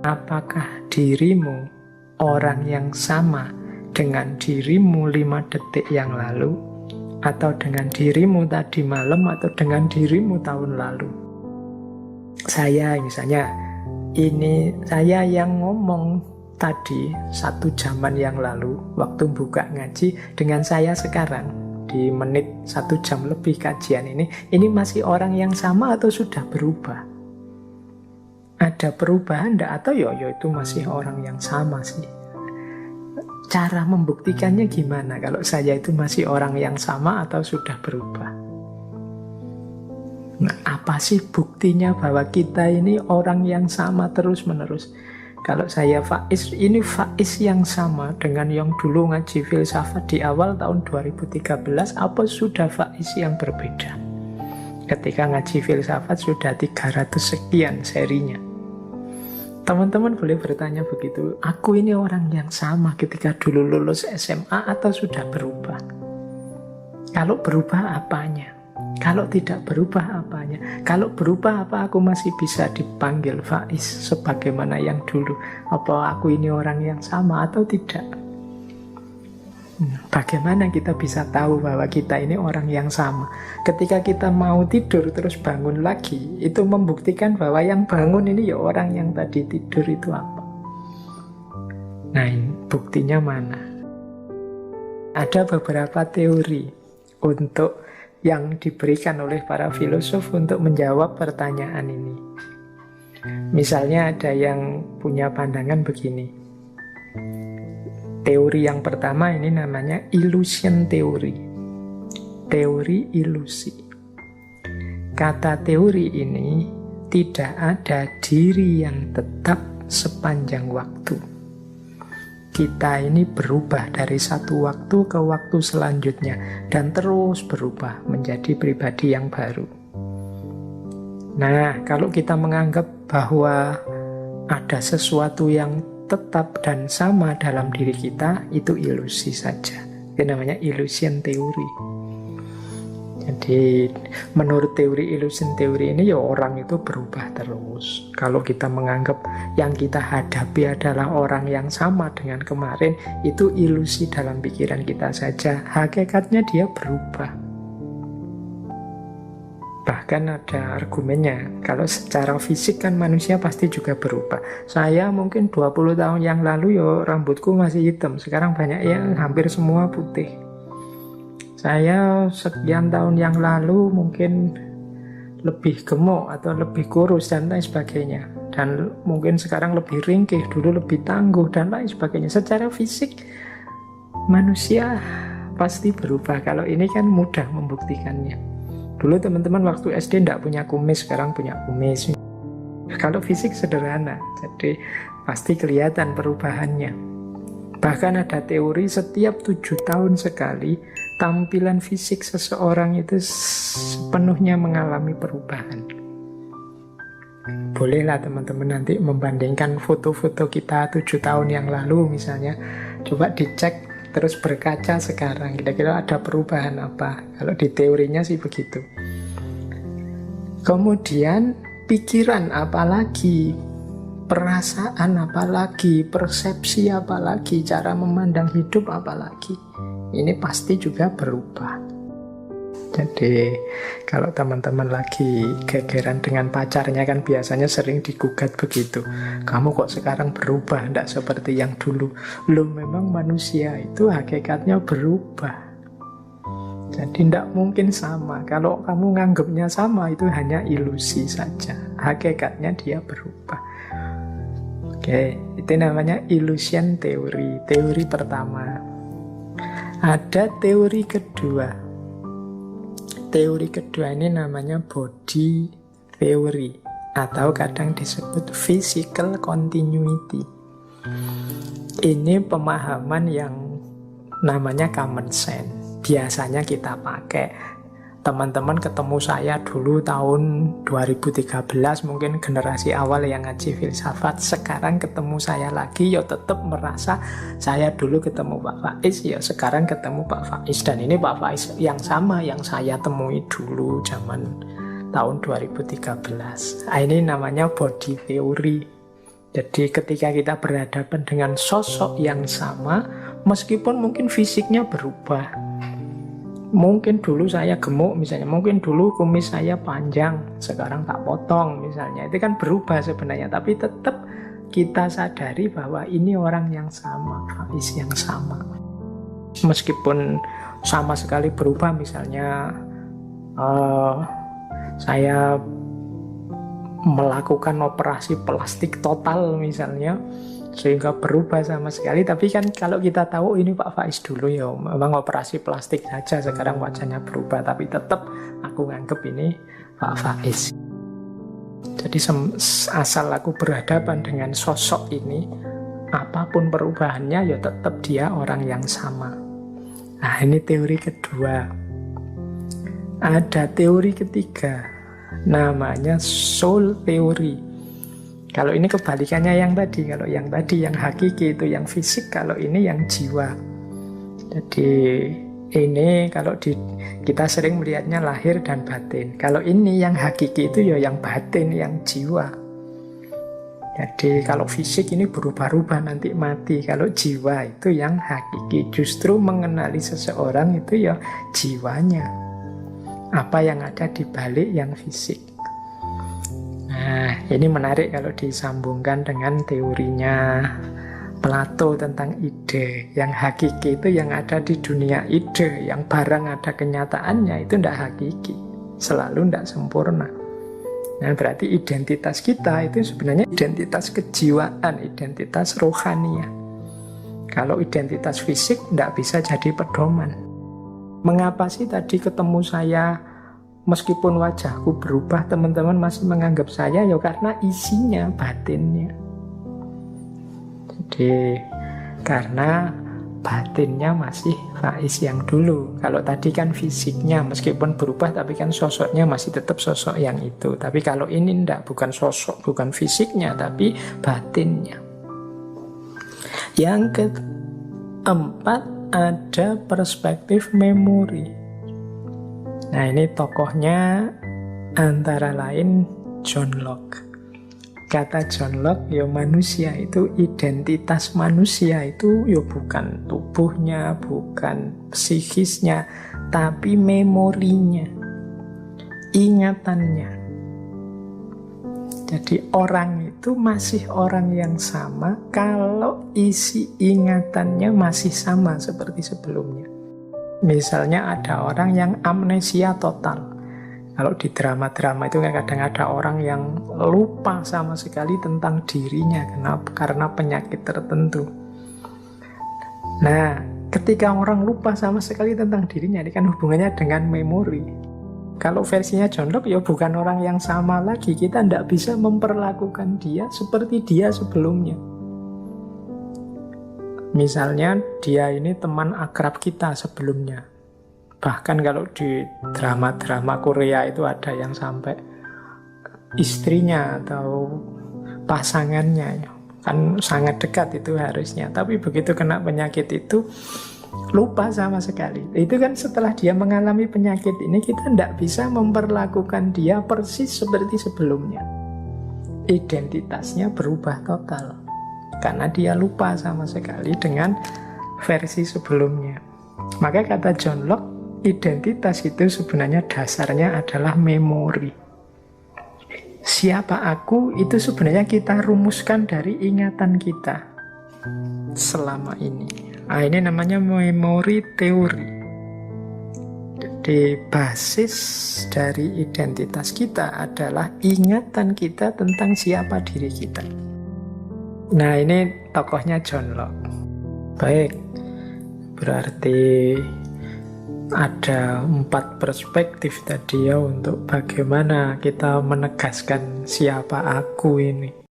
Apakah dirimu orang yang sama dengan dirimu 5 detik yang lalu, atau dengan dirimu tadi malam, atau dengan dirimu tahun lalu? Saya misalnya, ini saya yang ngomong tadi 1 jaman yang lalu waktu buka ngaji, dengan saya sekarang di menit 1 jam lebih kajian ini masih orang yang sama atau sudah berubah? Ada perubahan enggak? Atau yo itu masih orang yang sama sih? Cara membuktikannya gimana kalau saya itu masih orang yang sama atau sudah berubah? Nah, apa sih buktinya bahwa kita ini orang yang sama terus-menerus? Kalau saya Faiz, ini Faiz yang sama dengan yang dulu ngaji filsafat di awal tahun 2013, apa sudah Faiz yang berbeda? Ketika ngaji filsafat sudah 300 sekian serinya. Teman-teman boleh bertanya begitu, aku ini orang yang sama ketika dulu lulus SMA atau sudah berubah? Kalau berubah apanya? Kalau tidak berubah apanya? Kalau berubah apa aku masih bisa dipanggil Faiz sebagaimana yang dulu? Apa aku ini orang yang sama atau tidak? Bagaimana kita bisa tahu bahwa kita ini orang yang sama? Ketika kita mau tidur terus bangun lagi, itu membuktikan bahwa yang bangun ini ya orang yang tadi tidur itu apa? Nah, buktinya mana? Ada beberapa teori untuk yang diberikan oleh para filosof untuk menjawab pertanyaan ini. Misalnya ada yang punya pandangan begini. Teori yang pertama ini namanya illusion theory. Teori ilusi. Kata teori ini, tidak ada diri yang tetap sepanjang waktu. Kita ini berubah dari satu waktu ke waktu selanjutnya dan terus berubah menjadi pribadi yang baru. Nah, kalau kita menganggap bahwa ada sesuatu yang tetap dan sama dalam diri kita, itu ilusi saja. Itu namanya illusion theory. Jadi menurut teori illusion theory ini ya orang itu berubah terus. Kalau kita menganggap yang kita hadapi adalah orang yang sama dengan kemarin, itu ilusi dalam pikiran kita saja. Hakikatnya dia berubah. Bahkan ada argumennya, kalau secara fisik kan manusia pasti juga berubah. Saya mungkin 20 tahun yang lalu ya rambutku masih hitam, sekarang banyak yang hampir semua putih. Saya sekian tahun yang lalu mungkin lebih gemuk atau lebih kurus dan lain sebagainya. Dan mungkin sekarang lebih ringkih, dulu lebih tangguh dan lain sebagainya. Secara fisik manusia pasti berubah. Kalau ini kan mudah membuktikannya. Dulu teman-teman waktu SD tidak punya kumis, sekarang punya kumis. Kalau fisik sederhana, jadi pasti kelihatan perubahannya. Bahkan ada teori setiap 7 tahun sekali tampilan fisik seseorang itu sepenuhnya mengalami perubahan. Bolehlah teman-teman nanti membandingkan foto-foto kita 7 tahun yang lalu misalnya. Coba dicek terus berkaca sekarang, kira-kira ada perubahan apa. Kalau di teorinya sih begitu. Kemudian pikiran apa lagi, perasaan apa lagi, persepsi apa lagi, cara memandang hidup apa lagi, ini pasti juga berubah. Jadi kalau teman-teman lagi gegeran dengan pacarnya kan biasanya sering digugat begitu, kamu kok sekarang berubah, tidak seperti yang dulu. Loh, memang manusia itu hakikatnya berubah. Jadi tidak mungkin sama. Kalau kamu nganggapnya sama, itu hanya ilusi saja. Hakikatnya dia berubah. Oke, itu namanya illusion theory. Teori pertama. Ada teori kedua. Teori kedua ini namanya body theory, atau kadang disebut physical continuity. Ini pemahaman yang namanya common sense. Biasanya kita pakai. Teman-teman ketemu saya dulu tahun 2013, mungkin generasi awal yang ngaji filsafat. Sekarang ketemu saya lagi, ya tetap merasa saya dulu ketemu Pak Faiz, ya sekarang ketemu Pak Faiz. Dan ini Pak Faiz yang sama yang saya temui dulu zaman tahun 2013. Ini namanya body theory. Jadi ketika kita berhadapan dengan sosok yang sama, meskipun mungkin fisiknya berubah, mungkin dulu saya gemuk misalnya, mungkin dulu kumis saya panjang, sekarang tak potong misalnya, itu kan berubah sebenarnya, tapi tetap kita sadari bahwa ini orang yang sama, Faiz yang sama. Meskipun sama sekali berubah, misalnya saya melakukan operasi plastik total misalnya, sehingga berubah sama sekali. Tapi kan kalau kita tahu ini Pak Faiz dulu ya memang operasi plastik saja, sekarang wajahnya berubah, tapi tetap aku nganggep ini Pak Faiz. Jadi asal aku berhadapan dengan sosok ini, apapun perubahannya ya tetap dia orang yang sama. Nah, ini teori kedua. Ada teori ketiga, namanya soul theory. Kalau ini kebalikannya yang tadi. Kalau yang tadi yang hakiki itu yang fisik, kalau ini yang jiwa. Jadi ini kalau kita sering melihatnya lahir dan batin. Kalau ini yang hakiki itu ya yang batin, yang jiwa. Jadi kalau fisik ini berubah-ubah nanti mati. Kalau jiwa itu yang hakiki. Justru mengenali seseorang itu ya jiwanya. Apa yang ada di balik yang fisik. Nah, ini menarik kalau disambungkan dengan teorinya Plato tentang ide. Yang hakiki itu yang ada di dunia ide, yang barang ada kenyataannya itu tidak hakiki, selalu tidak sempurna. Nah, berarti identitas kita itu sebenarnya identitas kejiwaan, identitas rohania. Kalau identitas fisik tidak bisa jadi pedoman. Mengapa sih tadi ketemu saya, meskipun wajahku berubah, teman-teman masih menganggap saya? Ya karena isinya, batinnya. Jadi karena batinnya masih Faiz yang dulu. Kalau tadi kan fisiknya meskipun berubah, tapi kan sosoknya masih tetap sosok yang itu. Tapi kalau ini enggak, bukan sosok, bukan fisiknya, tapi batinnya. Yang keempat, ada perspektif memori. Nah, ini tokohnya antara lain John Locke. Kata John Locke, ya manusia itu, identitas manusia itu ya bukan tubuhnya, bukan psikisnya, tapi memorinya, ingatannya. Jadi orang itu masih orang yang sama kalau isi ingatannya masih sama seperti sebelumnya. Misalnya ada orang yang amnesia total. Kalau di drama-drama itu kadang ada orang yang lupa sama sekali tentang dirinya. Kenapa? Karena penyakit tertentu. Nah, ketika orang lupa sama sekali tentang dirinya, ini kan hubungannya dengan memori. Kalau versinya John Locke ya bukan orang yang sama lagi. Kita tidak bisa memperlakukan dia seperti dia sebelumnya. Misalnya dia ini teman akrab kita sebelumnya. Bahkan kalau di drama-drama Korea itu ada yang sampai istrinya atau pasangannya. Kan sangat dekat itu harusnya. Tapi begitu kena penyakit itu lupa sama sekali. Itu kan setelah dia mengalami penyakit ini, kita tidak bisa memperlakukan dia persis seperti sebelumnya. Identitasnya berubah total karena dia lupa sama sekali dengan versi sebelumnya. Maka kata John Locke, identitas itu sebenarnya dasarnya adalah memori. Siapa aku itu sebenarnya kita rumuskan dari ingatan kita selama ini. Nah, ini namanya memori teori. Jadi basis dari identitas kita adalah ingatan kita tentang siapa diri kita. Nah, ini tokohnya John Locke. Baik, berarti ada 4 perspektif tadi ya untuk bagaimana kita menegaskan siapa aku ini.